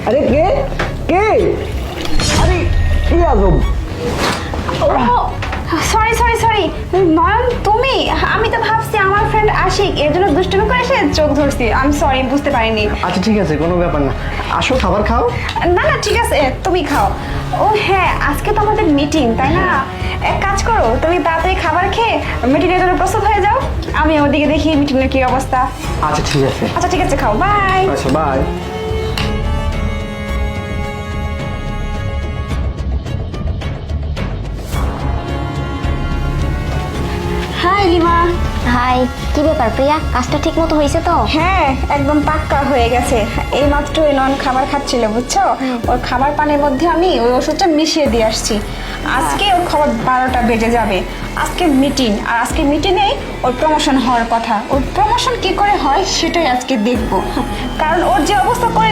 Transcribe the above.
আরে কে কে আরে কি আজব সরি সরি সরি নয়ন তুমি, আমি তো ভাবছি আমার ফ্রেন্ড আশিক এর জন্য দুষ্টুমি করে এসে চোখ ধরছি। আমি সরি, বুঝতে পারিনি। আচ্ছা ঠিক আছে, কোনো ব্যাপার না, আসো খাবার খাও। না না ঠিক আছে, তুমি খাও। ও হ্যাঁ, আজকে তো আমাদের মিটিং, তাই না? এক কাজ করো, তুমি তাড়াতাড়ি খাবার খেয়ে মিটিংয়ের জন্য প্রস্তুত হয়ে যাও। আমি ওদিকে দেখি মিটিংয়ের কি অবস্থা। আচ্ছা ঠিক আছে। আচ্ছা ঠিক আছে, খাও, বাই। আচ্ছা বাই। High lima. হাই, কি ব্যাপার প্রিয়া, কাজটা ঠিক মতো হয়েছে তো? হ্যাঁ, একদম পাক্কা হয়ে গেছে। এই মাত্র ওই নন খাবার খাচ্ছিল, বুঝছো? ওর খাবার পানির মধ্যে আমি ওই ওষুধটা মিশিয়ে দিয়ে আসছি। আজকে ওর খবর 12টা বেজে যাবে। আজকে মিটিং, আর আজকে মিটিংয়েই ওর প্রমোশন হওয়ার কথা। ওর প্রমোশন কি করে হয় সেটাই আজকে দেখবো, কারণ ওর যে অবস্থা করে